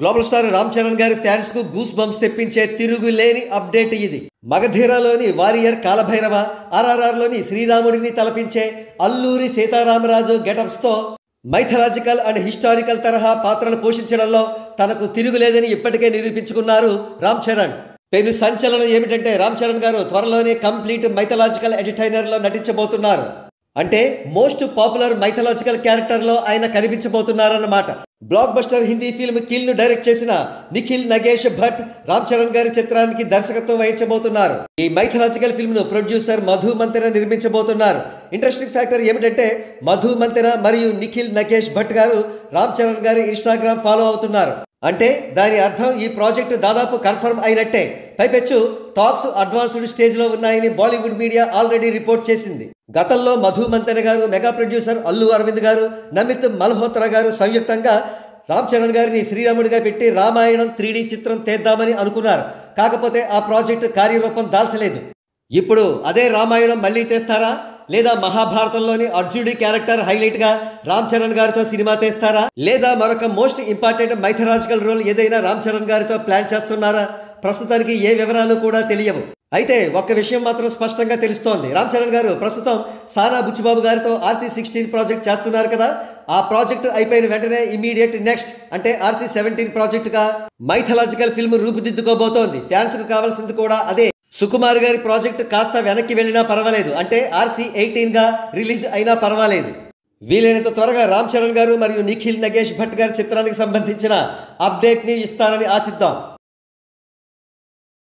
Global star Ram Charan గారి fans కు goose bumps తెప్పించే తిరుగులేని అప్డేట్ ఇది. మగధీరాలోని వారియర్ కాలభైరవ, ఆర్ఆర్ఆర్ లోని శ్రీరాముడిని తలపించే అల్లూరి సీతారామరాజు గెటప్స్ తో మైథలాజికల్ అండ్ హిస్టారికల్ తరహా పాత్రలు పోషించడంలో తనకు తిరుగులేదని ఇప్పటికే నిరూపించుకున్నారు రామ్ చరణ్. పెను సంచలనం ఏమిటంటే రామ్ చరణ్ గారు త్వరలోనే కంప్లీట్ మైథలాజికల్ ఎంటర్టైనర్ లో నటించబోతున్నారు. అంటే మోస్ట్ పాపులర్ మైథలాజికల్ క్యారెక్టర్ లో ఆయన కనిపించబోతున్నారన్నమాట. Blockbuster Hindi film kill ను డైరెక్ట్ చేసిన నిఖిల్ నగేష్ భట్ రామ్ చరణ్ గారి చిత్రానికి దర్శకత్వం వహించబోతున్నారు. ఈ మైథలాజికల్ ఫిల్మ్ ను ప్రొడ్యూసర్ మధు మంతెన నిర్మించబోతున్నారు. ఇంట్రెస్టింగ్ ఫ్యాక్టర్ ఏమిటంటే మధు మంతెన మరియు నిఖిల్ నగేష్ భట్ గారు రామ్ చరణ్ గారి ఇన్స్టాగ్రామ్ ఫాలో అవుతున్నారు. అంటే దాని అర్థం ఈ ప్రాజెక్టు దాదాపు కన్ఫర్మ్ అయినట్టే. పైపెచ్చు టాక్స్ అడ్వాన్స్డ్ స్టేజ్ లో ఉన్నాయని బాలీవుడ్ మీడియా ఆల్రెడీ రిపోర్ట్ చేసింది. గతంలో మధు మంతెన గారు, మెగా ప్రొడ్యూసర్ అల్లు అరవింద్ గారు, నమిత్ మల్హోత్రా గారు సంయుక్తంగా రామ్ చరణ్ గారిని శ్రీరాముడిగా పెట్టి రామాయణం 3D చిత్రం తీద్దామని అనుకున్నారు. కాకపోతే ఆ ప్రాజెక్టు కార్యరూపం దాల్చలేదు. ఇప్పుడు అదే రామాయణం మళ్ళీ తీస్తారా, లేదా మహాభారతంలోని అర్జునుడి క్యారెక్టర్ హైలైట్ గా రామ్ చరణ్ గారితో సినిమా తీస్తారా, లేదా మరొక మోస్ట్ ఇంపార్టెంట్ మైథలాజికల్ రోల్ ఏదైనా రామ్ చరణ్ గారితో ప్లాన్ చేస్తున్నారా? ప్రస్తుతానికి ఏ వివరాలు కూడా తెలియవు. అయితే ఒక్క విషయం మాత్రం స్పష్టంగా తెలుస్తోంది. రామ్ చరణ్ గారు ప్రస్తుతం సానా బుచ్చిబాబు గారితో RC16 ప్రాజెక్ట్ చేస్తున్నారు కదా. ఆ ప్రాజెక్టు అయిపోయిన వెంటనే ఇమీడియట్ నెక్స్ట్ అంటే RC17 ప్రాజెక్టుగా మైథలాజికల్ ఫిల్మ్ రూపుదిద్దుకోబోతోంది. ఫ్యాన్స్ కు కావాల్సింది కూడా అదే. సుకుమార్ గారి ప్రాజెక్టు కాస్త వెనక్కి వెళ్ళినా పర్వాలేదు, అంటే RC18 గా రిలీజ్ అయినా పర్వాలేదు. వీలైనంత త్వరగా రామ్ చరణ్ గారు మరియు నిఖిల్ నగేష్ భట్ గారి చిత్రానికి సంబంధించిన అప్డేట్ ని ఇస్తారని ఆశిద్దాం.